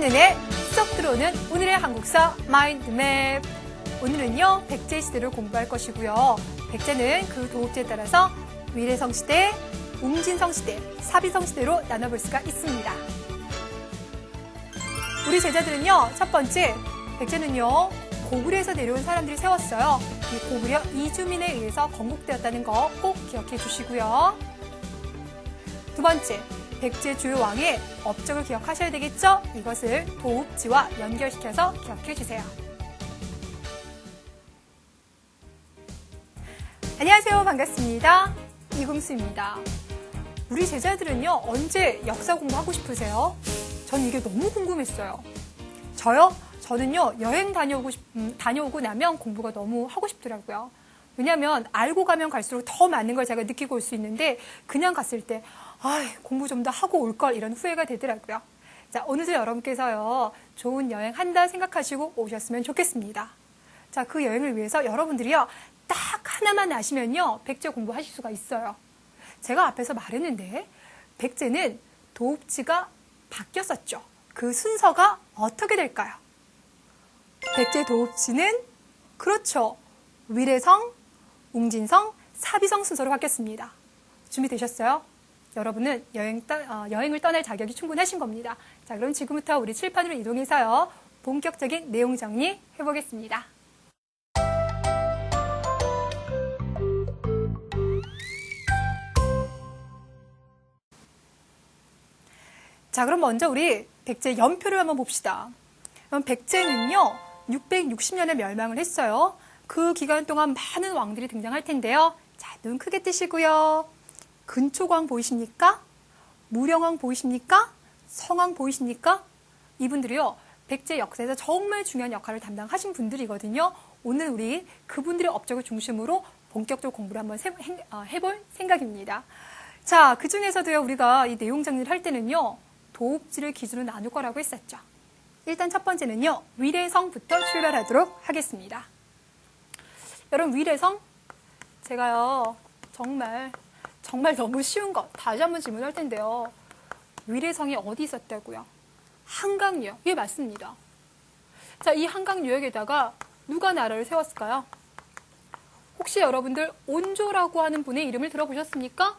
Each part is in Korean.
한눈에 쏙 들어오는 오늘의 한국사 마인드맵. 오늘은요, 백제 시대를 공부할 것이고요. 백제는 그 도읍지에 따라서 위례성 시대, 웅진성 시대, 사비성 시대로 나눠볼 수가 있습니다. 우리 제자들은요, 첫 번째, 백제는요, 고구려에서 내려온 사람들이 세웠어요. 이 고구려 이주민에 의해서 건국되었다는 거 꼭 기억해 주시고요. 두 번째, 백제 주요 왕의 업적을 기억하셔야 되겠죠? 이것을 도읍지와 연결시켜서 기억해 주세요. 안녕하세요. 반갑습니다. 이금수입니다. 우리 제자들은요, 언제 역사 공부하고 싶으세요? 전 이게 너무 궁금했어요. 저는요, 여행 다녀오고 나면 공부가 너무 하고 싶더라고요. 왜냐하면 알고 가면 갈수록 더 많은 걸 제가 느끼고 올 수 있는데 그냥 갔을 때 공부 좀 더 하고 올 걸 이런 후회가 되더라고요. 자, 오늘도 여러분께서요, 좋은 여행 한다 생각하시고 오셨으면 좋겠습니다. 자, 그 여행을 위해서 여러분들이요, 딱 하나만 아시면요, 백제 공부하실 수가 있어요. 제가 앞에서 말했는데 백제는 도읍지가 바뀌었었죠. 그 순서가 어떻게 될까요? 백제 도읍지는 그렇죠. 위례성, 웅진성, 사비성 순서로 바뀌었습니다. 준비되셨어요? 여러분은 여행을 떠날 자격이 충분하신 겁니다. 자, 그럼 지금부터 우리 칠판으로 이동해서요, 본격적인 내용 정리 해보겠습니다. 자, 그럼 먼저 우리 백제 연표를 한번 봅시다. 그럼 백제는요, 660년에 멸망을 했어요. 그 기간 동안 많은 왕들이 등장할 텐데요. 자, 눈 크게 뜨시고요. 근초광 보이십니까? 무령왕 보이십니까? 성왕 보이십니까? 이분들이요, 백제 역사에서 정말 중요한 역할을 담당하신 분들이거든요. 오늘 우리 그분들의 업적을 중심으로 본격적으로 공부를 한번 해볼 생각입니다. 자, 그 중에서도요, 우리가 이 내용 정리를 할 때는요, 도읍지를 기준으로 나눌 거라고 했었죠. 일단 첫 번째는요, 위례성부터 출발하도록 하겠습니다. 여러분, 위례성, 제가요, 정말 너무 쉬운 거 다시 한번 질문할 텐데요. 위례성이 어디 있었다고요? 한강유역. 예, 맞습니다. 자, 이 한강유역에다가 누가 나라를 세웠을까요? 혹시 여러분들 온조라고 하는 분의 이름을 들어보셨습니까?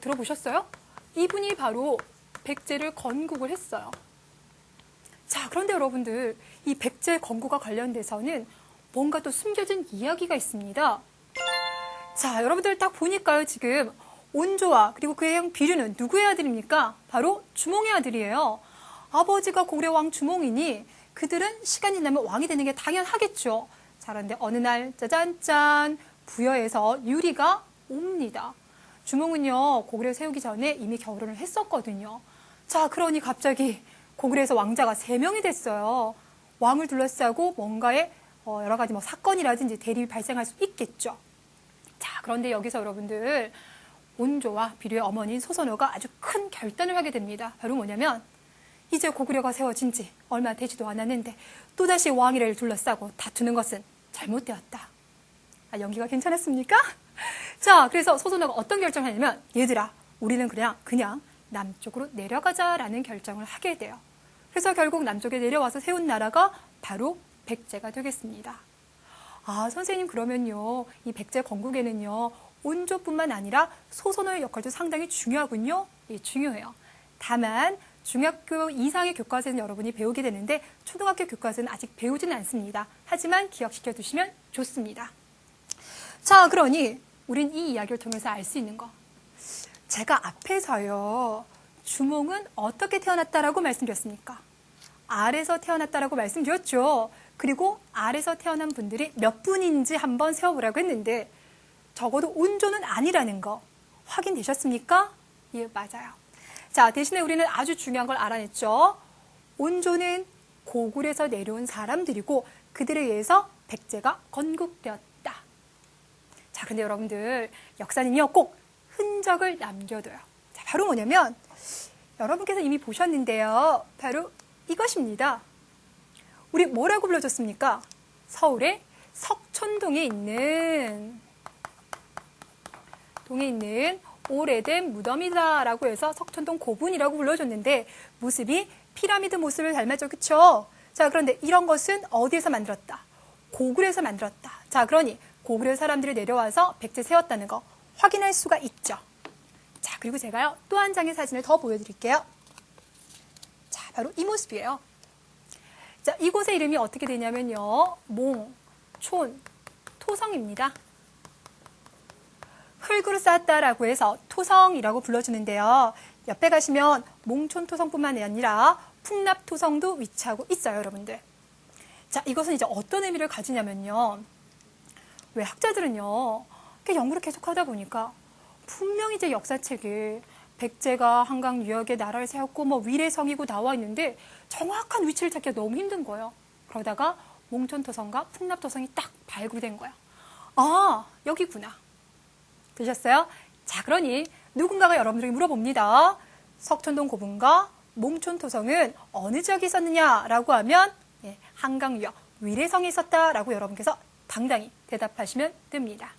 들어보셨어요? 이분이 바로 백제를 건국을 했어요. 자, 그런데 여러분들, 이 백제 건국과 관련돼서는 뭔가 또 숨겨진 이야기가 있습니다. 자, 여러분들 딱 보니까요, 지금 온조와 그리고 그의 형 비류는 누구의 아들입니까? 바로 주몽의 아들이에요. 아버지가 고구려 왕 주몽이니 그들은 시간이 나면 왕이 되는 게 당연하겠죠. 자, 그런데 어느 날 짜잔짠, 부여에서 유리가 옵니다. 주몽은요, 고구려 세우기 전에 이미 결혼을 했었거든요. 자, 그러니 갑자기 고구려에서 왕자가 3명이 됐어요. 왕을 둘러싸고 뭔가의 여러 가지 사건이라든지 대립이 발생할 수 있겠죠. 자, 그런데 여기서 여러분들, 온조와 비류의 어머니인 소선호가 아주 큰 결단을 하게 됩니다. 바로 뭐냐면, 이제 고구려가 세워진 지 얼마 되지도 않았는데 또다시 왕위를 둘러싸고 다투는 것은 잘못되었다. 연기가 괜찮았습니까? 자, 그래서 소선호가 어떤 결정을 하냐면, 얘들아, 우리는 그냥 남쪽으로 내려가자라는 결정을 하게 돼요. 그래서 결국 남쪽에 내려와서 세운 나라가 바로 백제가 되겠습니다. 아, 선생님, 그러면요, 이 백제 건국에는요, 온조뿐만 아니라 소선호의 역할도 상당히 중요하군요. 예, 중요해요. 다만 중학교 이상의 교과서는 여러분이 배우게 되는데 초등학교 교과서는 아직 배우지는 않습니다. 하지만 기억시켜 두시면 좋습니다. 자, 그러니 우린 이 이야기를 통해서 알 수 있는 거. 제가 앞에서요, 주몽은 어떻게 태어났다라고 말씀드렸습니까? 알에서 태어났다라고 말씀드렸죠. 그리고 알에서 태어난 분들이 몇 분인지 한번 세어보라고 했는데 적어도 온조는 아니라는 거 확인되셨습니까? 예, 맞아요. 자, 대신에 우리는 아주 중요한 걸 알아냈죠. 온조는 고구려에서 내려온 사람들이고 그들에 의해서 백제가 건국되었다. 자, 근데 여러분들, 역사는요, 꼭 흔적을 남겨둬요. 자, 바로 뭐냐면 여러분께서 이미 보셨는데요. 바로 이것입니다. 우리 뭐라고 불러줬습니까? 서울의 석촌동에 있는 오래된 무덤이다라고 해서 석촌동 고분이라고 불러줬는데 모습이 피라미드 모습을 닮았죠. 그쵸? 자, 그런데 이런 것은 어디에서 만들었다? 고구려에서 만들었다. 자, 그러니 고구려 사람들이 내려와서 백제 세웠다는 거 확인할 수가 있죠. 자, 그리고 제가요, 또 한 장의 사진을 더 보여드릴게요. 자, 바로 이 모습이에요. 자, 이곳의 이름이 어떻게 되냐면요. 몽, 촌, 토성입니다. 흙으로 쌓았다라고 해서 토성이라고 불러주는데요. 옆에 가시면 몽촌토성뿐만 아니라 풍납토성도 위치하고 있어요, 여러분들. 자, 이것은 이제 어떤 의미를 가지냐면요. 왜 학자들은요, 연구를 계속 하다 보니까 분명히 이제 역사책에 백제가 한강 유역에 나라를 세웠고 뭐 위례성이고 나와 있는데 정확한 위치를 찾기가 너무 힘든 거예요. 그러다가 몽촌토성과 풍납토성이 딱 발굴이 된 거예요. 아, 여기구나. 되셨어요? 자, 그러니 누군가가 여러분들에게 물어봅니다. 석촌동 고분과 몽촌토성은 어느 지역에 있었느냐라고 하면 한강 유역 위례성에 있었다라고 여러분께서 당당히 대답하시면 됩니다.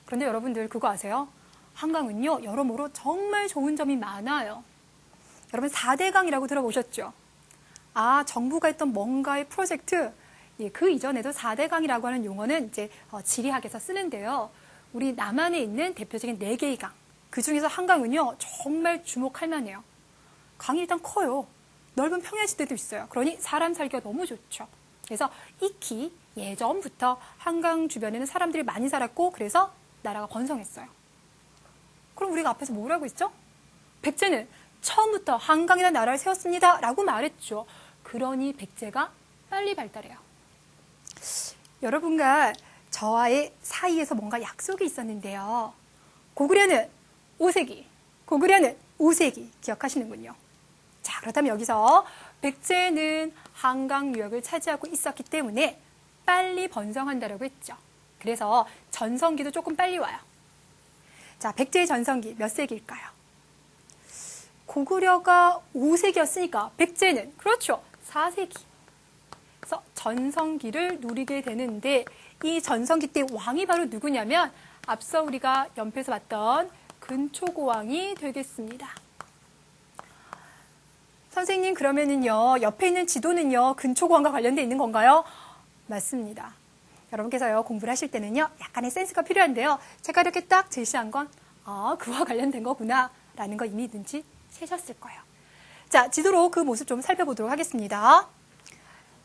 그런데 여러분들 그거 아세요? 한강은요, 여러모로 정말 좋은 점이 많아요. 여러분 4대강이라고 들어보셨죠? 아, 정부가 했던 뭔가의 프로젝트, 그 이전에도 4대강이라고 하는 용어는 이제 지리학에서 쓰는데요. 우리 남한에 있는 대표적인 4개의 강, 그 중에서 한강은요, 정말 주목할 만해요. 강이 일단 커요. 넓은 평야지대도 있어요. 그러니 사람 살기가 너무 좋죠. 그래서 익히 예전부터 한강 주변에는 사람들이 많이 살았고 그래서 나라가 번성했어요. 그럼 우리가 앞에서 뭐라고 했죠? 백제는 처음부터 한강이라는 나라를 세웠습니다 라고 말했죠. 그러니 백제가 빨리 발달해요. 여러분과 저와의 사이에서 뭔가 약속이 있었는데요. 고구려는 5세기, 고구려는 5세기 기억하시는군요. 자, 그렇다면 여기서 백제는 한강 유역을 차지하고 있었기 때문에 빨리 번성한다라고 했죠. 그래서 전성기도 조금 빨리 와요. 자, 백제의 전성기 몇 세기일까요? 고구려가 5세기였으니까 백제는 그렇죠. 4세기. 그래서 전성기를 누리게 되는데 이 전성기 때 왕이 바로 누구냐면 앞서 우리가 연표에서 봤던 근초고왕이 되겠습니다. 선생님, 그러면은요, 옆에 있는 지도는요, 근초고왕과 관련되어 있는 건가요? 맞습니다. 여러분께서요, 공부를 하실 때는요, 약간의 센스가 필요한데요. 제가 이렇게 딱 제시한 건, 그와 관련된 거구나, 라는 거 이미 눈치채셨을 거예요. 자, 지도로 그 모습 좀 살펴보도록 하겠습니다.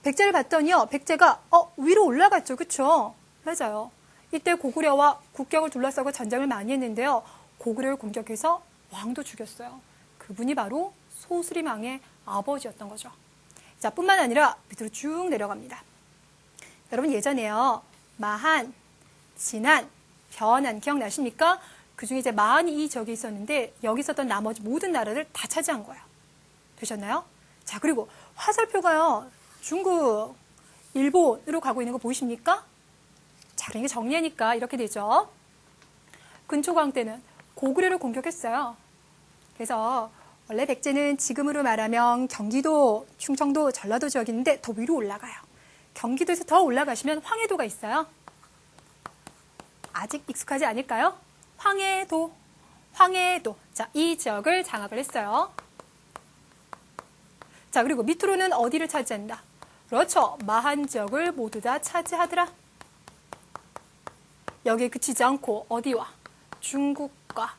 백제를 봤더니요, 백제가, 위로 올라갔죠. 그쵸? 맞아요. 이때 고구려와 국경을 둘러싸고 전쟁을 많이 했는데요. 고구려를 공격해서 왕도 죽였어요. 그분이 바로 소수림왕의 아버지였던 거죠. 자, 뿐만 아니라 밑으로 쭉 내려갑니다. 여러분 예전에요. 마한, 진한, 변한 기억나십니까? 그중에 이제 마한이 이 지역에 있었는데 여기 있었던 나머지 모든 나라를 다 차지한 거예요. 되셨나요? 자, 그리고 화살표가요. 중국, 일본으로 가고 있는 거 보이십니까? 자, 그러니까 정리하니까 이렇게 되죠. 근초고왕 때는 고구려를 공격했어요. 그래서 원래 백제는 지금으로 말하면 경기도, 충청도, 전라도 지역이 있는데 더 위로 올라가요. 경기도에서 더 올라가시면 황해도가 있어요. 아직 익숙하지 않을까요? 황해도. 자, 이 지역을 장악을 했어요. 자, 그리고 밑으로는 어디를 차지한다? 그렇죠. 마한 지역을 모두 다 차지하더라. 여기에 그치지 않고 어디와? 중국과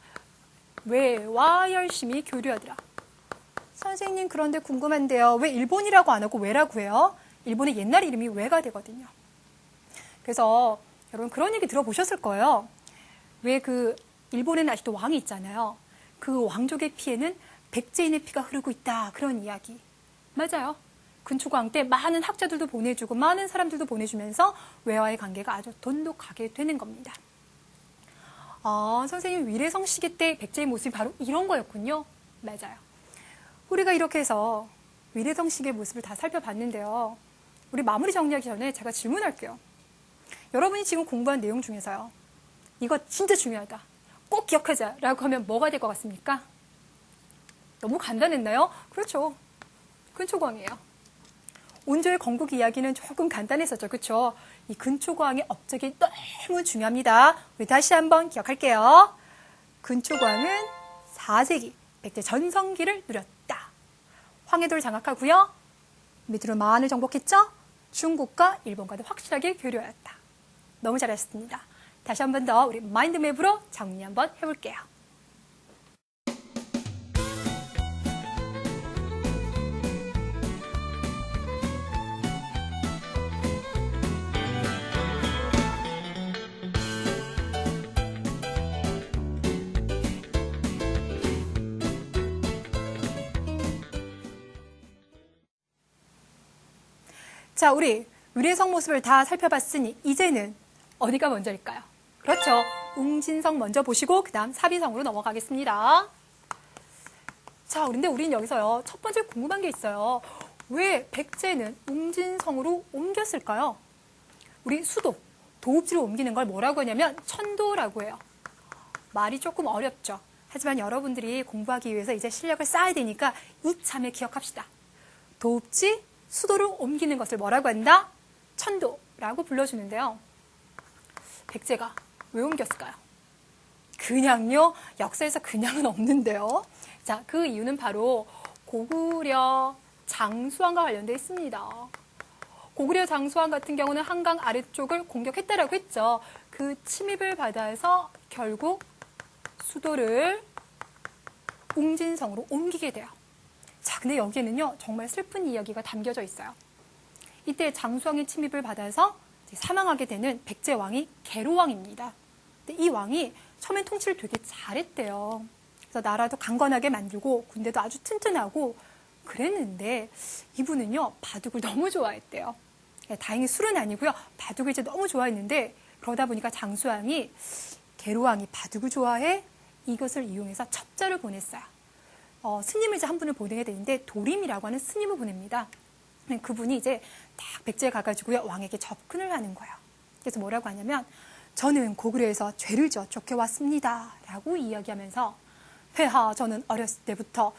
왜와 열심히 교류하더라. 선생님, 그런데 궁금한데요. 왜 일본이라고 안 하고 왜라고 해요? 일본의 옛날 이름이 왜가 되거든요. 그래서 여러분 그런 얘기 들어보셨을 거예요. 왜 그 일본에는 아직도 왕이 있잖아요. 그 왕족의 피에는 백제인의 피가 흐르고 있다. 그런 이야기. 맞아요. 근초고왕 때 많은 학자들도 보내주고 많은 사람들도 보내주면서 외와의 관계가 아주 돈독하게 되는 겁니다. 선생님, 위례성 시기 때 백제의 모습이 바로 이런 거였군요. 맞아요. 우리가 이렇게 해서 위례성 시기의 모습을 다 살펴봤는데요. 우리 마무리 정리하기 전에 제가 질문할게요. 여러분이 지금 공부한 내용 중에서요. 이거 진짜 중요하다. 꼭 기억하자라고 하면 뭐가 될 것 같습니까? 너무 간단했나요? 그렇죠. 근초고왕이에요. 온조의 건국 이야기는 조금 간단했었죠. 그렇죠? 이 근초고왕의 업적이 너무 중요합니다. 우리 다시 한번 기억할게요. 근초고왕은 4세기 백제 전성기를 누렸다. 황해도를 장악하고요. 밑으로 만을 정복했죠. 중국과 일본과도 확실하게 교류하였다. 너무 잘하셨습니다. 다시 한 번 더 우리 마인드맵으로 정리 한번 해볼게요. 자, 우리 위례성 모습을 다 살펴봤으니 이제는 어디가 먼저일까요? 그렇죠. 웅진성 먼저 보시고 그 다음 사비성으로 넘어가겠습니다. 자, 그런데 우리는 여기서요. 첫 번째 궁금한 게 있어요. 왜 백제는 웅진성으로 옮겼을까요? 우리 수도, 도읍지로 옮기는 걸 뭐라고 하냐면 천도라고 해요. 말이 조금 어렵죠. 하지만 여러분들이 공부하기 위해서 이제 실력을 쌓아야 되니까 이참에 기억합시다. 도읍지, 수도로 옮기는 것을 뭐라고 한다? 천도라고 불러주는데요. 백제가 왜 옮겼을까요? 그냥요? 역사에서 그냥은 없는데요. 자, 그 이유는 바로 고구려 장수왕과 관련되어 있습니다. 고구려 장수왕 같은 경우는 한강 아래쪽을 공격했다라고 했죠. 그 침입을 받아서 결국 수도를 웅진성으로 옮기게 돼요. 자, 근데 여기에는요, 정말 슬픈 이야기가 담겨져 있어요. 이때 장수왕의 침입을 받아서 사망하게 되는 백제왕이 계로왕입니다. 근데 이 왕이 처음엔 통치를 되게 잘했대요. 그래서 나라도 강건하게 만들고 군대도 아주 튼튼하고 그랬는데 이분은요, 바둑을 너무 좋아했대요. 다행히 술은 아니고요, 바둑을 이제 너무 좋아했는데 그러다 보니까 장수왕이 계로왕이 바둑을 좋아해 이것을 이용해서 첩자를 보냈어요. 스님을 이제 한 분을 보내게 되는데 도림이라고 하는 스님을 보냅니다. 그분이 이제 딱 백제에 가가지고요, 왕에게 접근을 하는 거예요. 그래서 뭐라고 하냐면 저는 고구려에서 죄를 지어 쫓겨왔습니다 라고 이야기하면서 폐하, 저는 어렸을 때부터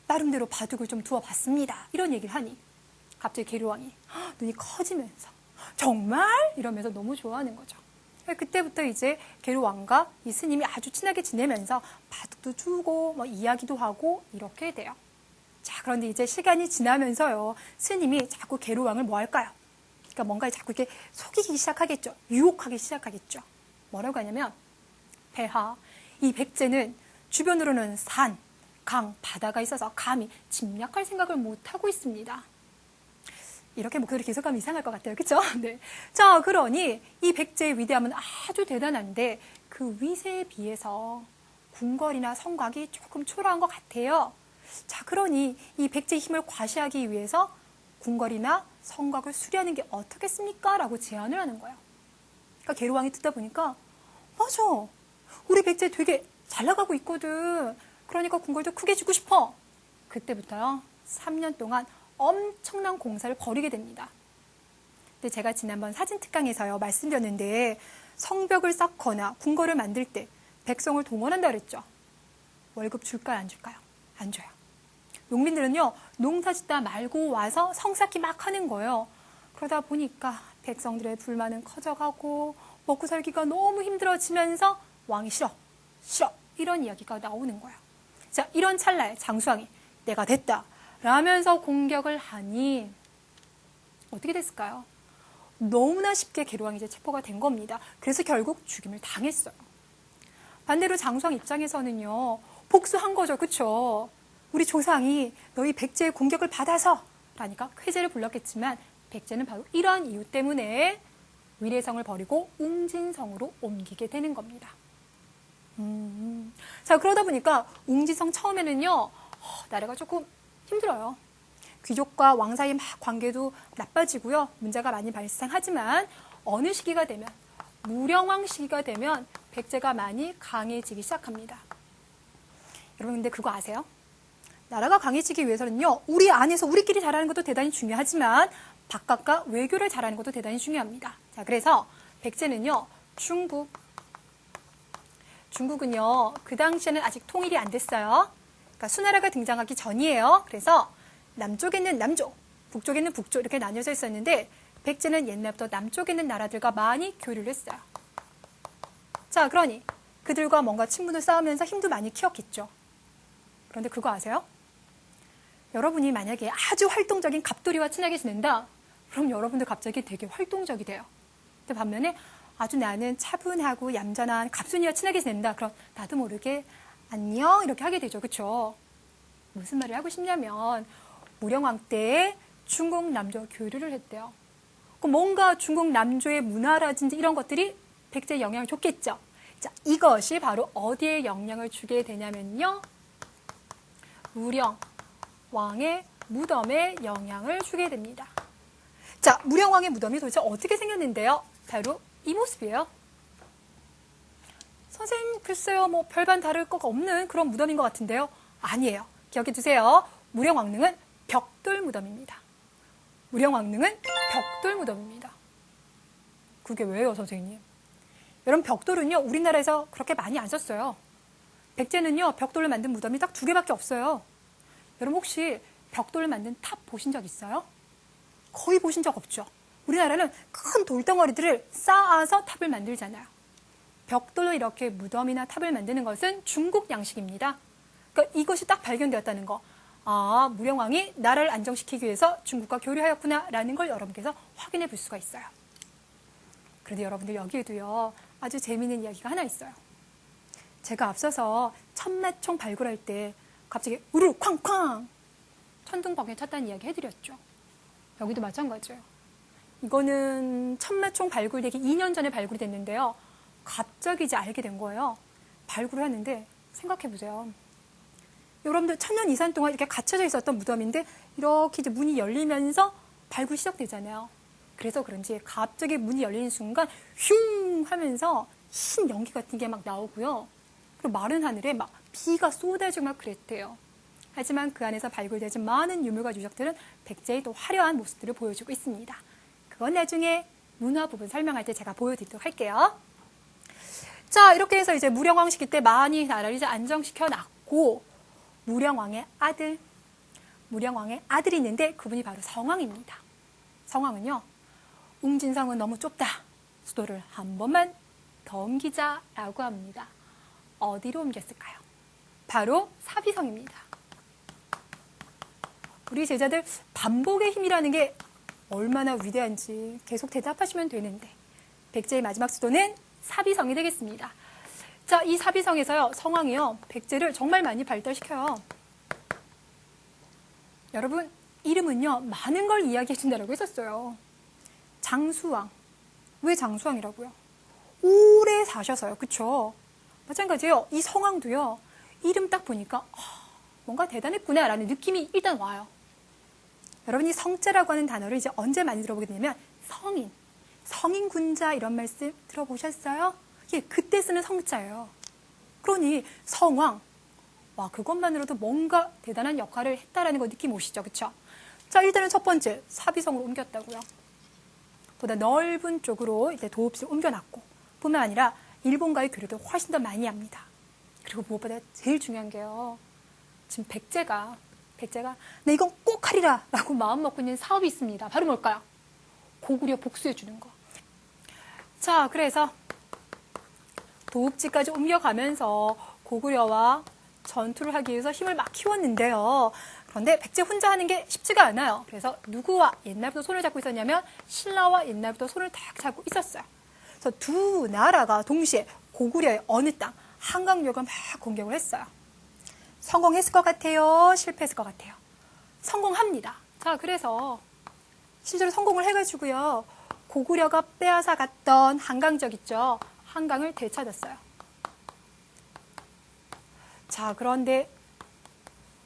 나름대로 바둑을 좀 두어봤습니다 이런 얘기를 하니 갑자기 계로왕이 눈이 커지면서 정말? 이러면서 너무 좋아하는 거죠. 그때부터 이제 계로왕과 이 스님이 아주 친하게 지내면서 바둑도 두고 뭐 이야기도 하고 이렇게 돼요. 자, 그런데 이제 시간이 지나면서요, 스님이 자꾸 계로왕을 뭐 할까요? 그러니까 뭔가 자꾸 이렇게 속이기 시작하겠죠. 유혹하기 시작하겠죠. 뭐라고 하냐면 폐하, 이 백제는 주변으로는 산, 강, 바다가 있어서 감히 침략할 생각을 못하고 있습니다. 이렇게 목소리 계속하면 이상할 것 같아요. 그렇죠? 네. 자, 그러니 이 백제의 위대함은 아주 대단한데 그 위세에 비해서 궁궐이나 성곽이 조금 초라한 것 같아요. 자, 그러니 이 백제의 힘을 과시하기 위해서 궁궐이나 성곽을 수리하는 게 어떻겠습니까? 라고 제안을 하는 거예요. 그러니까 계로왕이 듣다 보니까 맞아, 우리 백제 되게 잘 나가고 있거든. 그러니까 궁궐도 크게 주고 싶어. 그때부터요, 3년 동안 엄청난 공사를 벌이게 됩니다. 근데 제가 지난번 사진 특강에서요, 말씀드렸는데 성벽을 쌓거나 궁궐을 만들 때 백성을 동원한다 그랬죠. 월급 줄까요, 안 줄까요? 안 줘요. 농민들은요, 농사 짓다 말고 와서 성 쌓기 막 하는 거예요. 그러다 보니까 백성들의 불만은 커져가고 먹고 살기가 너무 힘들어지면서 왕이 싫어 이런 이야기가 나오는 거예요. 자, 이런 찰나에 장수왕이 내가 됐다 라면서 공격을 하니 어떻게 됐을까요? 너무나 쉽게 계로왕이 이제 체포가 된 겁니다. 그래서 결국 죽임을 당했어요. 반대로 장수왕 입장에서는요, 복수한 거죠. 그쵸? 우리 조상이 너희 백제의 공격을 받아서 라니까 회제를 불렀겠지만 백제는 바로 이러한 이유 때문에 위례성을 버리고 웅진성으로 옮기게 되는 겁니다. 자, 그러다 보니까 웅진성 처음에는요, 나라가 조금 힘들어요. 귀족과 왕 사이 막 관계도 나빠지고요. 문제가 많이 발생하지만 어느 시기가 되면, 무령왕 시기가 되면 백제가 많이 강해지기 시작합니다. 여러분 근데 그거 아세요? 나라가 강해지기 위해서는요, 우리 안에서 우리끼리 잘하는 것도 대단히 중요하지만 바깥과 외교를 잘하는 것도 대단히 중요합니다. 자, 그래서 백제는요, 중국은요, 그 당시에는 아직 통일이 안 됐어요. 그러니까 수나라가 등장하기 전이에요. 그래서 남쪽에 있는 남쪽, 북쪽에 있는 북쪽 이렇게 나뉘어져 있었는데 백제는 옛날부터 남쪽에 있는 나라들과 많이 교류를 했어요. 자, 그러니 그들과 뭔가 친분을 쌓으면서 힘도 많이 키웠겠죠. 그런데 그거 아세요? 여러분이 만약에 아주 활동적인 갑돌이와 친하게 지낸다? 그럼 여러분도 갑자기 되게 활동적이 돼요. 근데 반면에 아주 나는 차분하고 얌전한 갑순이와 친하게 지낸다? 그럼 나도 모르게 안녕 이렇게 하게 되죠. 그렇죠? 무슨 말을 하고 싶냐면 무령왕 때 중국 남조와 교류를 했대요. 그럼 뭔가 중국 남조의 문화라든지 이런 것들이 백제에 영향을 줬겠죠. 자, 이것이 바로 어디에 영향을 주게 되냐면요. 무령왕의 무덤에 영향을 주게 됩니다. 자, 무령왕의 무덤이 도대체 어떻게 생겼는데요? 바로 이 모습이에요. 선생님, 글쎄요, 뭐 별반 다를 것 없는 그런 무덤인 것 같은데요. 아니에요. 기억해 두세요. 무령왕릉은 벽돌 무덤입니다. 무령왕릉은 벽돌 무덤입니다. 그게 왜요, 선생님? 여러분, 벽돌은요, 우리나라에서 그렇게 많이 안 썼어요. 백제는요, 벽돌로 만든 무덤이 딱 2개밖에 없어요. 여러분, 혹시 벽돌로 만든 탑 보신 적 있어요? 거의 보신 적 없죠. 우리나라는 큰 돌덩어리들을 쌓아서 탑을 만들잖아요. 벽돌로 이렇게 무덤이나 탑을 만드는 것은 중국 양식입니다. 그러니까 이것이 딱 발견되었다는 거. 아, 무령왕이 나라를 안정시키기 위해서 중국과 교류하였구나 라는 걸 여러분께서 확인해 볼 수가 있어요. 그런데 여러분들 여기에도요, 아주 재미있는 이야기가 하나 있어요. 제가 앞서서 천마총 발굴할 때 갑자기 우르르 쾅쾅 천둥번개 쳤다는 이야기 해드렸죠. 여기도 마찬가지예요. 이거는 천마총 발굴되기 2년 전에 발굴이 됐는데요. 갑자기 이제 알게 된 거예요. 발굴을 하는데 생각해보세요. 여러분들 1000년 이상 동안 이렇게 갇혀져 있었던 무덤인데 이렇게 이제 문이 열리면서 발굴이 시작되잖아요. 그래서 그런지 갑자기 문이 열리는 순간 흉 하면서 흰 연기 같은 게 막 나오고요. 그리고 마른 하늘에 막 비가 쏟아지고 막 그랬대요. 하지만 그 안에서 발굴되진 많은 유물과 유적들은 백제의 또 화려한 모습들을 보여주고 있습니다. 그건 나중에 문화 부분 설명할 때 제가 보여드리도록 할게요. 자, 이렇게 해서 이제 무령왕 시기 때 많이 나라를 이제 안정시켜 놨고, 무령왕의 아들이 있는데 그분이 바로 성왕입니다. 성왕은요, 웅진성은 너무 좁다. 수도를 한 번만 더 옮기자라고 합니다. 어디로 옮겼을까요? 바로 사비성입니다. 우리 제자들 반복의 힘이라는 게 얼마나 위대한지 계속 대답하시면 되는데, 백제의 마지막 수도는 사비성이 되겠습니다. 자, 이 사비성에서요, 성왕이요, 백제를 정말 많이 발달시켜요. 여러분, 이름은요, 많은 걸 이야기해 준다라고 했었어요. 장수왕. 왜 장수왕이라고요? 오래 사셔서요. 그쵸? 마찬가지예요. 이 성왕도요, 이름 딱 보니까 뭔가 대단했구나 라는 느낌이 일단 와요. 여러분, 이 성자라고 하는 단어를 이제 언제 많이 들어보게 되냐면 성인, 성인군자 이런 말씀 들어보셨어요? 예, 그때 쓰는 성자예요. 그러니 성왕, 와, 그것만으로도 뭔가 대단한 역할을 했다라는 거 느낌 오시죠? 그쵸? 자, 일단은 첫 번째, 사비성으로 옮겼다고요. 보다 넓은 쪽으로 이제 도읍지를 옮겨놨고, 뿐만 아니라 일본과의 교류도 훨씬 더 많이 합니다. 그리고 무엇보다 제일 중요한 게요, 지금 백제가 네, 이건 꼭 하리라 라고 마음 먹고 있는 사업이 있습니다. 바로 뭘까요? 고구려 복수해 주는 거. 자, 그래서 도읍지까지 옮겨가면서 고구려와 전투를 하기 위해서 힘을 막 키웠는데요. 그런데 백제 혼자 하는 게 쉽지가 않아요. 그래서 누구와 옛날부터 손을 잡고 있었냐면 신라와 옛날부터 손을 딱 잡고 있었어요. 그래서 두 나라가 동시에 고구려의 어느 땅, 한강역을 막 공격을 했어요. 성공했을 것 같아요? 실패했을 것 같아요? 성공합니다. 자, 그래서 실제로 성공을 해가지고요, 고구려가 빼앗아 갔던 한강적 있죠? 한강을 되찾았어요. 자, 그런데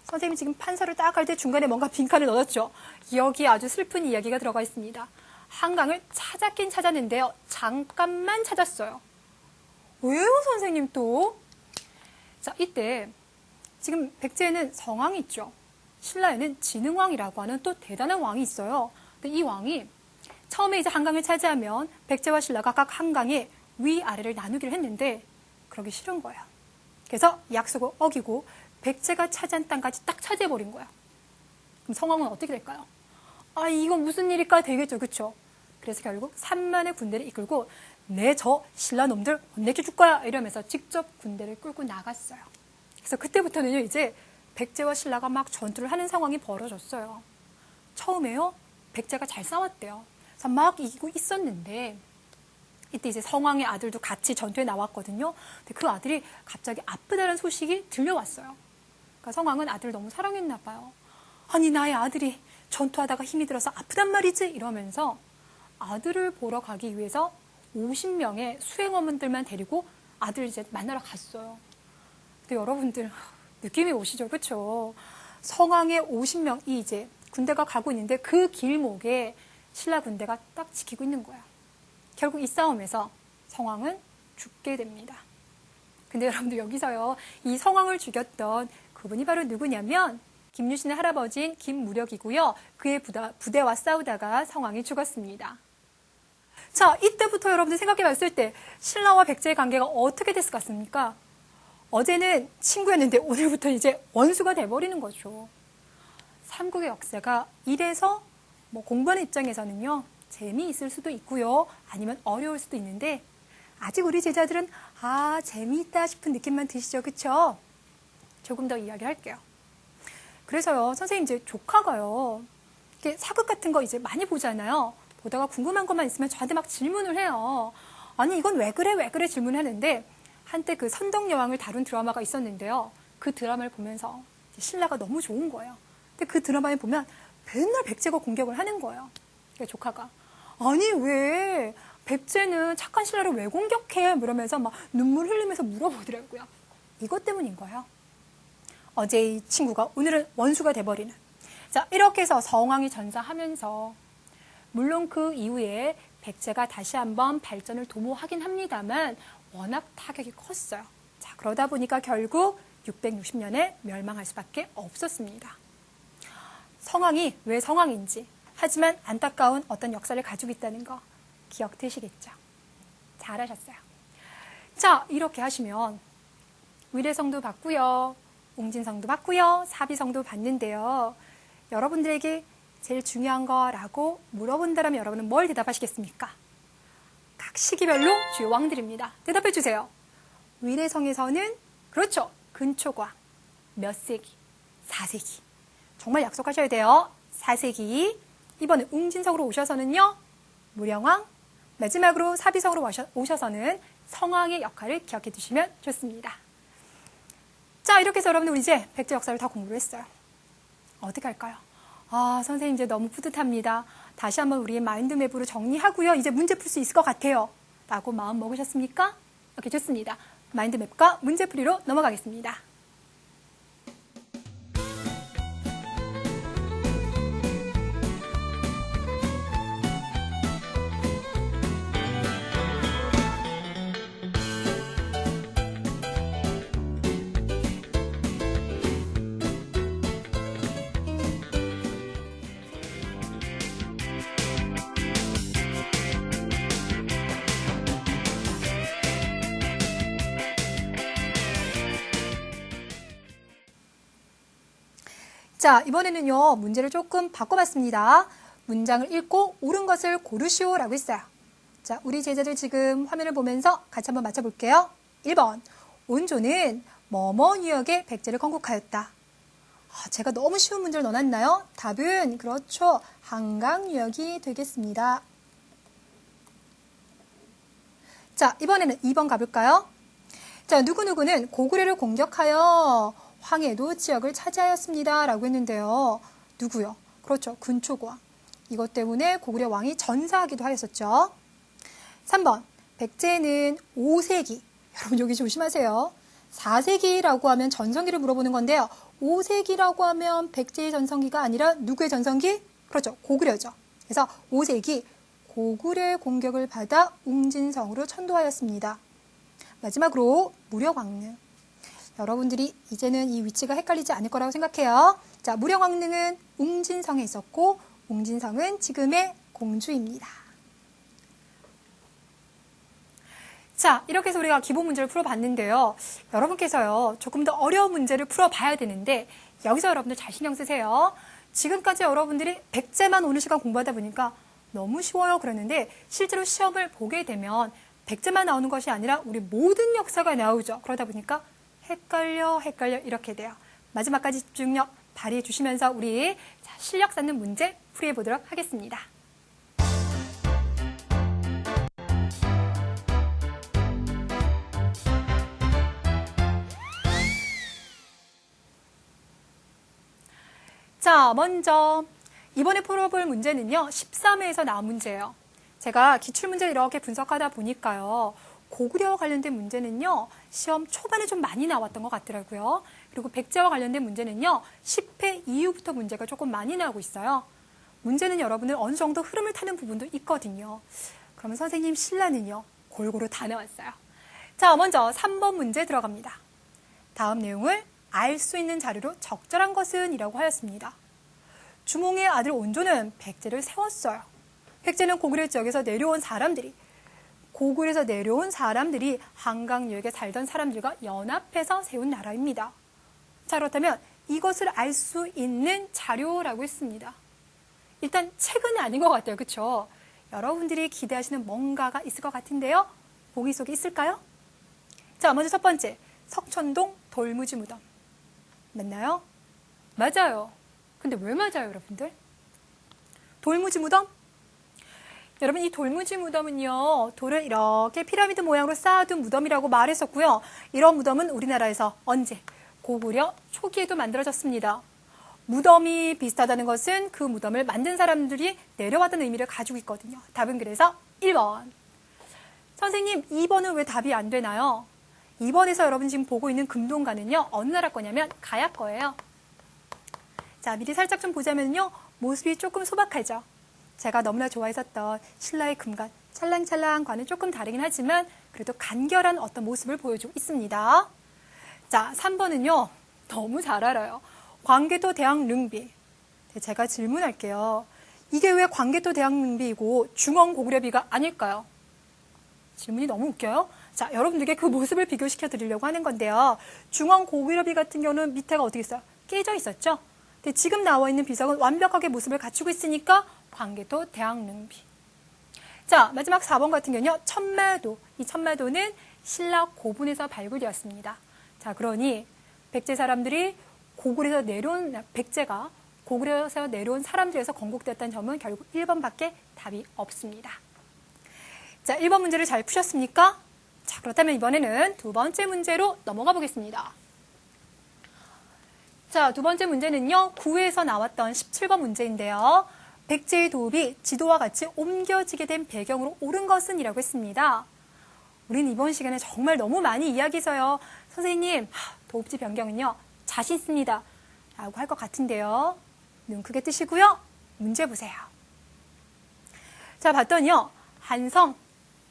선생님이 지금 판서를 딱 할 때 중간에 뭔가 빈칸을 넣었죠? 여기 아주 슬픈 이야기가 들어가 있습니다. 한강을 찾았긴 찾았는데요, 잠깐만 찾았어요. 왜요, 선생님 또? 자, 이때 지금 백제에는 성왕이 있죠. 신라에는 진흥왕이라고 하는 또 대단한 왕이 있어요. 근데 이 왕이 처음에 이제 한강을 차지하면 백제와 신라가 각 한강의 위아래를 나누기를 했는데 그러기 싫은 거예요. 그래서 약속을 어기고 백제가 차지한 땅까지 딱 차지해버린 거야. 그럼 성왕은 어떻게 될까요? 아, 이건 무슨 일일까 되겠죠. 그렇죠? 그래서 결국 3만의 군대를 이끌고 내 저 신라 놈들 못 내켜줄 거야 이러면서 직접 군대를 끌고 나갔어요. 그래서 그때부터는요, 이제 백제와 신라가 막 전투를 하는 상황이 벌어졌어요. 처음에요, 백제가 잘 싸웠대요. 그래서 막 이기고 있었는데, 이때 이제 성왕의 아들도 같이 전투에 나왔거든요. 근데 그 아들이 갑자기 아프다는 소식이 들려왔어요. 그러니까 성왕은 아들을 너무 사랑했나 봐요. 아니, 나의 아들이 전투하다가 힘이 들어서 아프단 말이지? 이러면서 아들을 보러 가기 위해서 50명의 수행어문들만 데리고 아들을 이제 만나러 갔어요. 근데 여러분들 느낌이 오시죠? 그렇죠? 성왕의 50명이 이제 군대가 가고 있는데 그 길목에 신라 군대가 딱 지키고 있는 거야. 결국 이 싸움에서 성왕은 죽게 됩니다. 근데 여러분들 여기서요, 이 성왕을 죽였던 그분이 바로 누구냐면 김유신의 할아버지인 김무력이고요. 그의 부대와 싸우다가 성왕이 죽었습니다. 자, 이때부터 여러분들 생각해 봤을 때 신라와 백제의 관계가 어떻게 됐을 것 같습니까? 어제는 친구였는데 오늘부터 이제 원수가 돼버리는 거죠. 삼국의 역사가 이래서 공부하는 입장에서는요, 재미있을 수도 있고요, 아니면 어려울 수도 있는데 아직 우리 제자들은 재미있다 싶은 느낌만 드시죠, 그쵸? 조금 더 이야기할게요. 그래서요, 선생님 이제 조카가요, 이렇게 사극 같은 거 이제 많이 보잖아요. 보다가 궁금한 것만 있으면 저한테 막 질문을 해요. 아니, 이건 왜 그래 질문하는데, 한때 그 선덕여왕을 다룬 드라마가 있었는데요. 그 드라마를 보면서 신라가 너무 좋은 거예요. 근데 그 드라마에 보면 맨날 백제가 공격을 하는 거예요. 그러니까 조카가, 아니, 왜 백제는 착한 신라를 왜 공격해? 이러면서 막 눈물 흘리면서 물어보더라고요. 이것 때문인 거예요. 어제의 친구가 오늘은 원수가 돼버리는. 자, 이렇게 해서 성왕이 전사하면서, 물론 그 이후에 백제가 다시 한번 발전을 도모하긴 합니다만 워낙 타격이 컸어요. 자, 그러다 보니까 결국 660년에 멸망할 수밖에 없었습니다. 성왕이 왜 성왕인지, 하지만 안타까운 어떤 역사를 가지고 있다는 거 기억되시겠죠? 잘하셨어요. 자, 이렇게 하시면 위례성도 받고요, 웅진성도 받고요, 사비성도 받는데요. 여러분들에게 제일 중요한 거라고 물어본다면 여러분은 뭘 대답하시겠습니까? 각 시기별로 주요 왕들입니다. 대답해 주세요. 위례성에서는 그렇죠, 근초광 몇 세기? 4세기. 정말 약속하셔야 돼요. 4세기. 이번에 웅진성으로 오셔서는요, 무령왕. 마지막으로 사비성으로 오셔서는 성왕의 역할을 기억해 두시면 좋습니다. 자, 이렇게 해서 여러분들 우리 이제 백제 역사를 다 공부를 했어요. 어떻게 할까요? 선생님 이제 너무 뿌듯합니다. 다시 한번 우리의 마인드맵으로 정리하고요, 이제 문제 풀 수 있을 것 같아요 라고 마음 먹으셨습니까? 오케이, 좋습니다. 마인드맵과 문제풀이로 넘어가겠습니다. 자, 이번에는요, 문제를 조금 바꿔봤습니다. 문장을 읽고 옳은 것을 고르시오 라고 했어요. 자, 우리 제자들 지금 화면을 보면서 같이 한번 맞춰볼게요. 1번, 온조는 뭐뭐 유역의 백제를 건국하였다. 제가 너무 쉬운 문제를 넣어놨나요? 답은 그렇죠, 한강 유역이 되겠습니다. 자, 이번에는 2번 가볼까요? 자, 누구누구는 고구려를 공격하여 황해도 지역을 차지하였습니다 라고 했는데요. 누구요? 그렇죠, 근초광. 이것 때문에 고구려 왕이 전사하기도 하였었죠. 3번, 백제는 5세기. 여러분 여기 조심하세요. 4세기라고 하면 전성기를 물어보는 건데요. 5세기라고 하면 백제의 전성기가 아니라 누구의 전성기? 그렇죠, 고구려죠. 그래서 5세기 고구려의 공격을 받아 웅진성으로 천도하였습니다. 마지막으로 무력왕릉. 여러분들이 이제는 이 위치가 헷갈리지 않을 거라고 생각해요. 자, 무령왕릉은 웅진성에 있었고 웅진성은 지금의 공주입니다. 자, 이렇게 해서 우리가 기본 문제를 풀어봤는데요. 여러분께서요, 조금 더 어려운 문제를 풀어봐야 되는데 여기서 여러분들 잘 신경 쓰세요. 지금까지 여러분들이 백제만 오는 시간 공부하다 보니까 너무 쉬워요 그러는데 실제로 시험을 보게 되면 백제만 나오는 것이 아니라 우리 모든 역사가 나오죠. 그러다 보니까 헷갈려 이렇게 돼요. 마지막까지 집중력 발휘해 주시면서 우리 실력 쌓는 문제 풀이해 보도록 하겠습니다. 자, 먼저 이번에 풀어볼 문제는요. 13회에서 나온 문제예요. 제가 기출문제를 이렇게 분석하다 보니까요. 고구려와 관련된 문제는요. 시험 초반에 좀 많이 나왔던 것 같더라고요. 그리고 백제와 관련된 문제는요. 10회 이후부터 문제가 조금 많이 나오고 있어요. 문제는 여러분들 어느 정도 흐름을 타는 부분도 있거든요. 그러면 선생님 신라는요. 골고루 다 나왔어요. 자, 먼저 3번 문제 들어갑니다. 다음 내용을 알 수 있는 자료로 적절한 것은 이라고 하였습니다. 주몽의 아들 온조는 백제를 세웠어요. 백제는 고구려 지역에서 내려온 사람들이 한강유역에 살던 사람들과 연합해서 세운 나라입니다. 자, 그렇다면 이것을 알 수 있는 자료라고 했습니다. 일단 책은 아닌 것 같아요. 그렇죠? 여러분들이 기대하시는 뭔가가 있을 것 같은데요. 보기 속에 있을까요? 자, 먼저 첫 번째, 석천동 돌무지 무덤. 맞나요? 맞아요. 근데 왜 맞아요, 여러분들? 돌무지 무덤? 여러분, 이 돌무지 무덤은요, 돌을 이렇게 피라미드 모양으로 쌓아둔 무덤이라고 말했었고요. 이런 무덤은 우리나라에서 언제? 고구려 초기에도 만들어졌습니다. 무덤이 비슷하다는 것은 그 무덤을 만든 사람들이 내려왔다는 의미를 가지고 있거든요. 답은 그래서 1번. 선생님, 2번은 왜 답이 안 되나요? 2번에서 여러분 지금 보고 있는 금동가는요, 어느 나라 거냐면 가야 거예요. 자, 미리 살짝 좀 보자면요, 모습이 조금 소박하죠. 제가 너무나 좋아했었던 신라의 금관, 찰랑찰랑과는 조금 다르긴 하지만 그래도 간결한 어떤 모습을 보여주고 있습니다. 자, 3번은요, 너무 잘 알아요. 광개토 대왕 릉비. 제가 질문할게요. 이게 왜 광개토 대왕 릉비이고 중원 고구려비가 아닐까요? 질문이 너무 웃겨요. 자, 여러분들께 그 모습을 비교시켜 드리려고 하는 건데요. 중원 고구려비 같은 경우는 밑에가 어떻게 있어요? 깨져 있었죠? 근데 지금 나와 있는 비석은 완벽하게 모습을 갖추고 있으니까 광개토 대왕릉비. 자, 마지막 4번 같은 경우는요. 천마도. 이 천마도는 신라 고분에서 발굴되었습니다. 자, 그러니 백제 사람들이 백제가 고구려에서 내려온 사람들에서 건국되었다는 점은 결국 1번밖에 답이 없습니다. 자, 1번 문제를 잘 푸셨습니까? 자, 그렇다면 이번에는 두 번째 문제로 넘어가 보겠습니다. 자, 두 번째 문제는요. 9회에서 나왔던 17번 문제인데요. 백제의 도읍이 지도와 같이 옮겨지게 된 배경으로 옳은 것은 이라고 했습니다. 우리는 이번 시간에 정말 너무 많이 이야기해서요. 선생님, 도읍지 변경은요. 자신 있습니다. 라고 할 것 같은데요. 눈 크게 뜨시고요. 문제 보세요. 자, 봤더니요. 한성,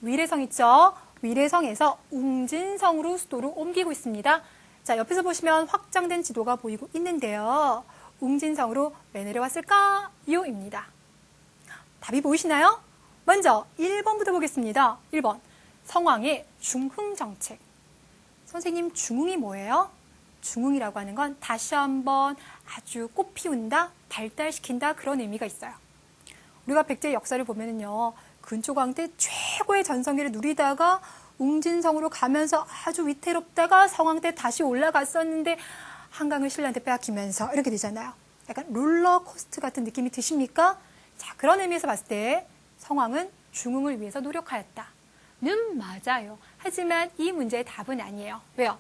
위례성 있죠? 위례성에서 웅진성으로 수도를 옮기고 있습니다. 자, 옆에서 보시면 확장된 지도가 보이고 있는데요. 웅진성으로 왜 내려왔을까요? 입니다. 답이 보이시나요? 먼저 1번부터 보겠습니다. 1번, 성왕의 중흥정책. 선생님, 중흥이 뭐예요? 중흥이라고 하는 건 다시 한번 아주 꽃 피운다, 발달시킨다 그런 의미가 있어요. 우리가 백제의 역사를 보면은요. 근초광 때 최고의 전성기를 누리다가 웅진성으로 가면서 아주 위태롭다가 성왕 때 다시 올라갔었는데 한강을 신라한테 빼앗기면서 이렇게 되잖아요. 약간 롤러코스터 같은 느낌이 드십니까? 자, 그런 의미에서 봤을 때 성왕은 중흥을 위해서 노력하였다는 맞아요. 하지만 이 문제의 답은 아니에요. 왜요?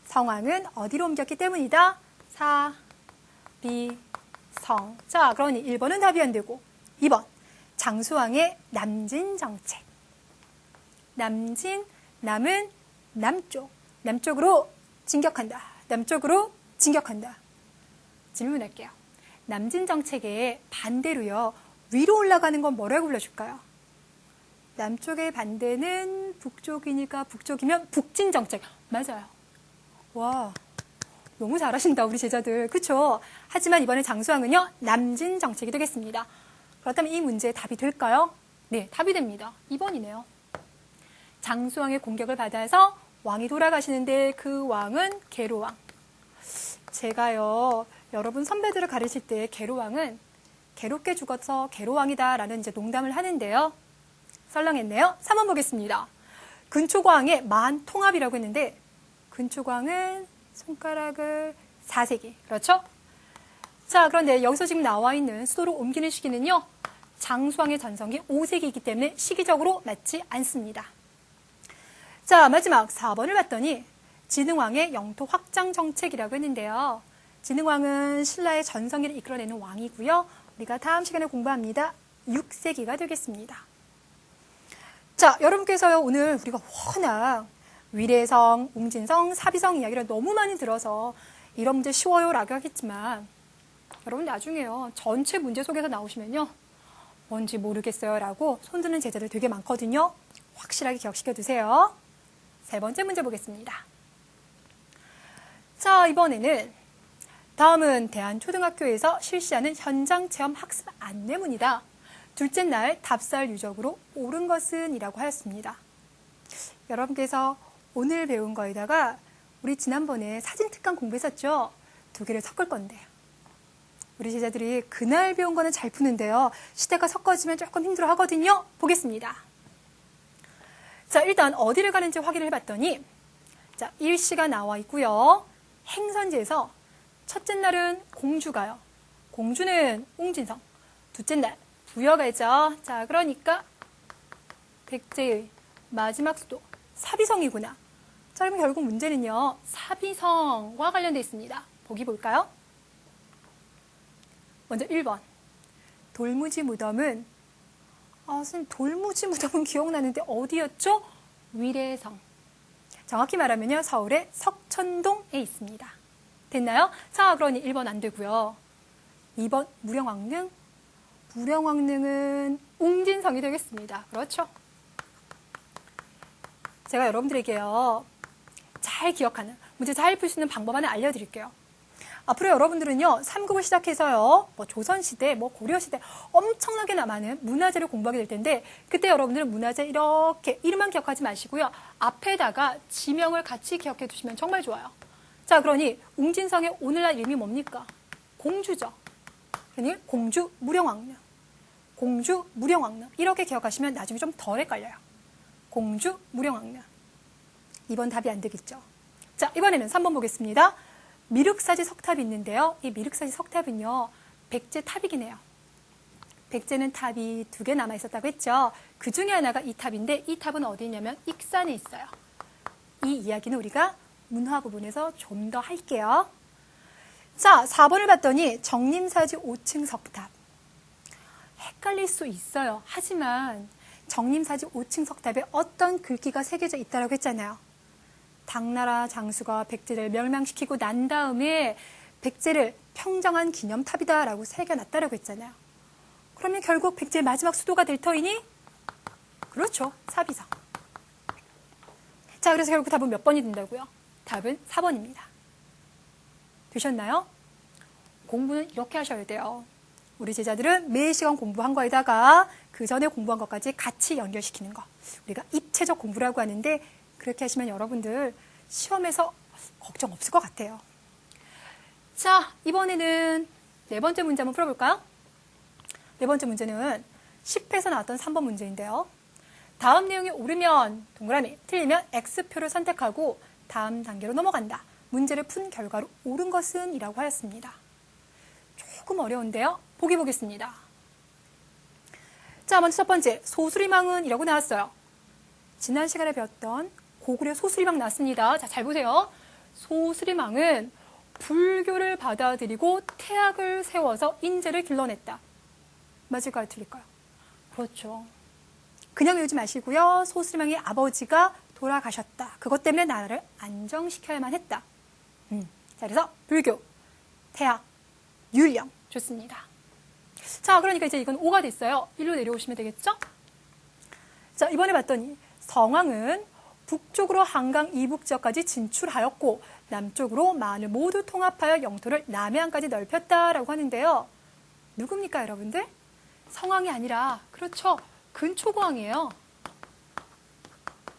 성왕은 어디로 옮겼기 때문이다? 사, 비, 성. 자, 그러니 1번은 답이 안 되고 2번 장수왕의 남진정책. 남은 남쪽으로 진격한다. 남쪽으로 진격한다. 질문할게요. 남진정책의 반대로요. 위로 올라가는 건 뭐라고 불러줄까요? 남쪽의 반대는 북쪽이니까 북쪽이면 북진정책. 맞아요. 와, 너무 잘하신다 우리 제자들. 그렇죠? 하지만 이번에 장수왕은요. 남진정책이 되겠습니다. 그렇다면 이 문제의 답이 될까요? 네, 답이 됩니다. 2번이네요. 장수왕의 공격을 받아서 왕이 돌아가시는데 그 왕은 계로왕. 제가요, 여러분 선배들을 가르칠 때 계로왕은 괴롭게 죽어서 계로왕이다라는 이제 농담을 하는데요. 썰렁했네요. 3번 보겠습니다. 근초광의 만통합이라고 했는데 근초광은 손가락을 4세기. 그렇죠? 자, 그런데 여기서 지금 나와 있는 수도로 옮기는 시기는요. 장수왕의 전성기 5세기이기 때문에 시기적으로 맞지 않습니다. 자, 마지막 4번을 봤더니 진흥왕의 영토 확장 정책이라고 했는데요. 진흥왕은 신라의 전성기를 이끌어내는 왕이고요. 우리가 다음 시간에 공부합니다. 6세기가 되겠습니다. 자, 여러분께서요, 오늘 우리가 워낙 위례성, 웅진성, 사비성 이야기를 너무 많이 들어서 이런 문제 쉬워요 라고 하겠지만 여러분 나중에요, 전체 문제 속에서 나오시면요, 뭔지 모르겠어요 라고 손드는 제자들 되게 많거든요. 확실하게 기억시켜 두세요. 세 번째 문제 보겠습니다. 자, 이번에는 다음은 대한초등학교에서 실시하는 현장 체험 학습 안내문이다. 둘째 날 답사할 유적으로 옳은 것은 이라고 하였습니다. 여러분께서 오늘 배운 거에다가 우리 지난번에 사진 특강 공부했었죠? 두 개를 섞을 건데요. 우리 제자들이 그날 배운 거는 잘 푸는데요. 시대가 섞어지면 조금 힘들어 하거든요. 보겠습니다. 자, 일단 어디를 가는지 확인을 해봤더니 자, 일시가 나와 있고요. 행선지에서 첫째 날은 공주가요. 공주는 웅진성. 둘째 날 부여가죠. 자, 그러니까 백제의 마지막 수도 사비성이구나. 자, 그럼 결국 문제는요, 사비성과 관련되어 있습니다. 보기 볼까요? 먼저 1번. 돌무지 무덤은, 선생님, 돌무지 무덤은 기억나는데 어디였죠? 위례성. 정확히 말하면요, 서울의 석천동에 있습니다. 됐나요? 자, 그러니 1번 안 되고요. 2번 무령왕릉. 무령왕릉은 웅진성이 되겠습니다. 그렇죠? 제가 여러분들에게요, 잘 기억하는, 문제 잘 풀 수 있는 방법 하나 알려드릴게요. 앞으로 여러분들은요, 삼국을 시작해서요, 조선시대, 고려시대 엄청나게 많은 문화재를 공부하게 될 텐데, 그때 여러분들은 문화재 이렇게 이름만 기억하지 마시고요, 앞에다가 지명을 같이 기억해 두시면 정말 좋아요. 자, 그러니 웅진성의 오늘날 이름이 뭡니까? 공주죠. 그러니 공주 무령왕릉. 공주 무령왕릉. 이렇게 기억하시면 나중에 좀 덜 헷갈려요. 공주 무령왕릉. 2번 답이 안 되겠죠. 자, 이번에는 3번 보겠습니다. 미륵사지 석탑이 있는데요. 이 미륵사지 석탑은요, 백제 탑이긴 해요. 백제는 탑이 2개 남아 있었다고 했죠. 그 중에 하나가 이 탑인데, 이 탑은 어디 있냐면 익산에 있어요. 이 이야기는 우리가 문화 부분에서 좀 더 할게요. 자, 4번을 봤더니 정림사지 5층 석탑. 헷갈릴 수 있어요. 하지만 정림사지 5층 석탑에 어떤 글귀가 새겨져 있다고 했잖아요. 당나라 장수가 백제를 멸망시키고 난 다음에 백제를 평정한 기념탑이다라고 새겨놨다라고 했잖아요. 그러면 결국 백제의 마지막 수도가 될 터이니? 그렇죠. 사비성. 자, 그래서 결국 답은 몇 번이 된다고요? 답은 4번입니다. 되셨나요? 공부는 이렇게 하셔야 돼요. 우리 제자들은 매 시간 공부한 거에다가 그 전에 공부한 것까지 같이 연결시키는 거. 우리가 입체적 공부라고 하는데 그렇게 하시면 여러분들 시험에서 걱정 없을 것 같아요. 자, 이번에는 네 번째 문제 한번 풀어볼까요? 네 번째 문제는 10회에서 나왔던 3번 문제인데요. 다음 내용이 옳으면 동그라미, 틀리면 X표를 선택하고 다음 단계로 넘어간다. 문제를 푼 결과로 옳은 것은 이라고 하였습니다. 조금 어려운데요. 보기 보겠습니다. 자, 먼저 첫 번째, 소수리망은 이라고 나왔어요. 지난 시간에 배웠던 고구려 소수리망 나왔습니다. 자, 잘 보세요. 소수리망은 불교를 받아들이고 태학을 세워서 인재를 길러냈다. 맞을까요? 틀릴까요? 그렇죠. 그냥 외우지 마시고요. 소수리망의 아버지가 돌아가셨다. 그것 때문에 나라를 안정시켜야만 했다. 자, 그래서 불교, 태학, 율령. 좋습니다. 자, 그러니까 이제 이건 5가 됐어요. 1로 내려오시면 되겠죠? 자, 이번에 봤더니 성왕은 북쪽으로 한강 이북 지역까지 진출하였고 남쪽으로 만을 모두 통합하여 영토를 남해안까지 넓혔다라고 하는데요. 누굽니까, 여러분들? 성왕이 아니라, 그렇죠, 근초고왕이에요.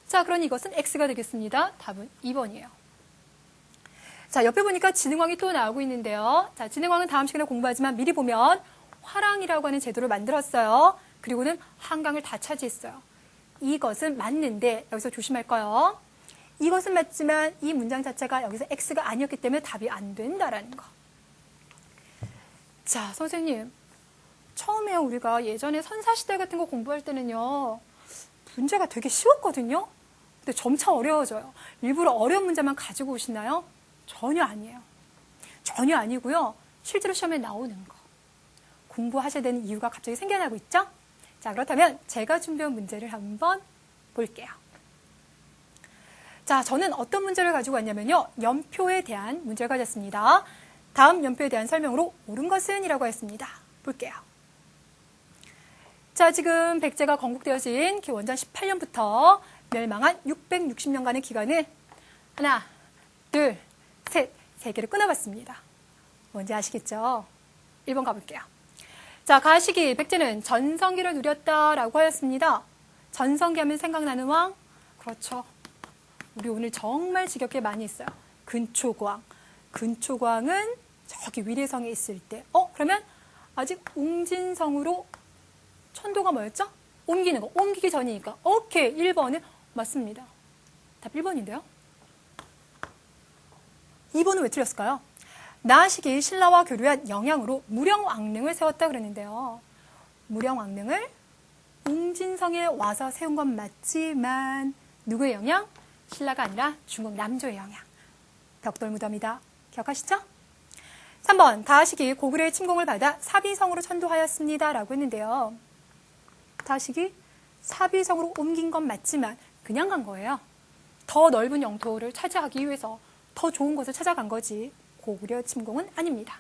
자, 그러니 이것은 X가 되겠습니다. 답은 2번이에요. 자, 옆에 보니까 진흥왕이 또 나오고 있는데요. 자, 진흥왕은 다음 시간에 공부하지만 미리 보면 화랑이라고 하는 제도를 만들었어요. 그리고는 한강을 다 차지했어요. 이것은 맞는데 여기서 조심할 거요. 이것은 맞지만 이 문장 자체가 여기서 X가 아니었기 때문에 답이 안 된다라는 거. 자, 선생님. 처음에 우리가 예전에 선사시대 같은 거 공부할 때는요. 문제가 되게 쉬웠거든요. 근데 점차 어려워져요. 일부러 어려운 문제만 가지고 오시나요? 전혀 아니에요. 전혀 아니고요. 실제로 시험에 나오는 거. 공부하셔야 되는 이유가 갑자기 생겨나고 있죠? 자, 그렇다면 제가 준비한 문제를 한번 볼게요. 자, 저는 어떤 문제를 가지고 왔냐면요. 연표에 대한 문제를 가졌습니다. 다음 연표에 대한 설명으로 옳은 것은 이라고 했습니다. 볼게요. 자, 지금 백제가 건국되어진 기원전 18년부터 멸망한 660년간의 기간을 하나, 둘, 셋, 세 개를 끊어봤습니다. 뭔지 아시겠죠? 1번 가볼게요. 자, 가시기 백제는 전성기를 누렸다라고 하였습니다. 전성기 하면 생각나는 왕? 그렇죠. 우리 오늘 정말 지겹게 많이 했어요. 근초광. 근초광은 저기 위례성에 있을 때. 그러면 아직 웅진성으로 천도가 뭐였죠? 옮기는 거. 옮기기 전이니까. 오케이. 1번은 맞습니다. 답 1번인데요. 2번은 왜 틀렸을까요? 나시기 신라와 교류한 영향으로 무령왕릉을 세웠다 그랬는데요. 무령왕릉을 웅진성에 와서 세운 건 맞지만 누구의 영향? 신라가 아니라 중국 남조의 영향. 벽돌무덤이다. 기억하시죠? 3번 다시기 고구려의 침공을 받아 사비성으로 천도하였습니다. 라고 했는데요. 다시기 사비성으로 옮긴 건 맞지만 그냥 간 거예요. 더 넓은 영토를 차지하기 위해서 더 좋은 곳을 찾아간 거지 고구려 침공은 아닙니다.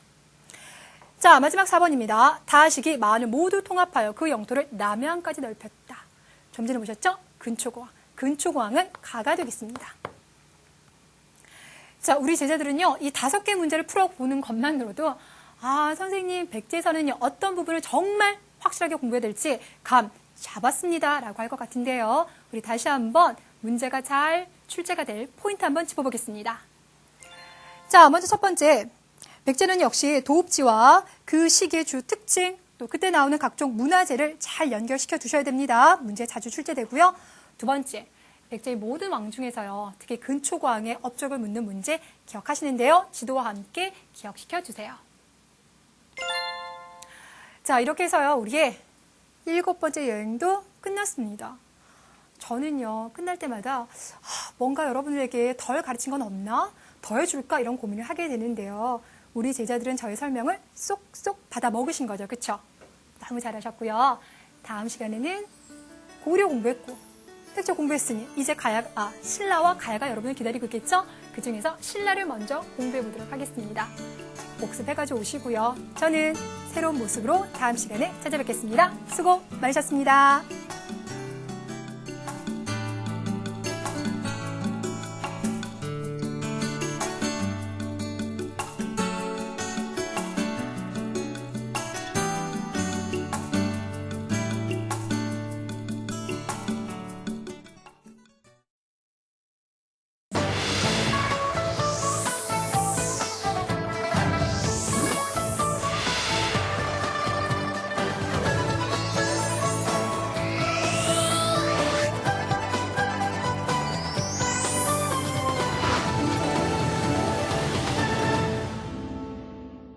자, 마지막 4번입니다. 다시기 만을 모두 통합하여 그 영토를 남해안까지 넓혔다. 좀 전에 보셨죠? 근초고왕. 근초고왕은 가가 되겠습니다. 자, 우리 제자들은요, 이 5개 문제를 풀어보는 것만으로도 선생님 백제에서는요, 어떤 부분을 정말 확실하게 공부해야 될지 감 잡았습니다. 라고 할 것 같은데요. 우리 다시 한번 문제가 잘 출제가 될 포인트 한번 짚어보겠습니다. 자, 먼저 첫 번째. 백제는 역시 도읍지와 그 시기의 주 특징, 또 그때 나오는 각종 문화재를 잘 연결시켜 두셔야 됩니다. 문제 자주 출제되고요. 두 번째. 백제의 모든 왕 중에서요. 특히 근초고왕의 업적을 묻는 문제 기억하시는데요. 지도와 함께 기억시켜 주세요. 자, 이렇게 해서요. 우리의 7번째 여행도 끝났습니다. 저는요. 끝날 때마다 뭔가 여러분들에게 덜 가르친 건 없나? 더 해줄까? 이런 고민을 하게 되는데요. 우리 제자들은 저의 설명을 쏙쏙 받아 먹으신 거죠. 그쵸? 너무 잘하셨고요. 다음 시간에는 고구려 공부했고 백제 공부했으니 이제 신라와 가야가 여러분을 기다리고 있겠죠? 그 중에서 신라를 먼저 공부해 보도록 하겠습니다. 복습해가지고 오시고요. 저는 새로운 모습으로 다음 시간에 찾아뵙겠습니다. 수고 많으셨습니다.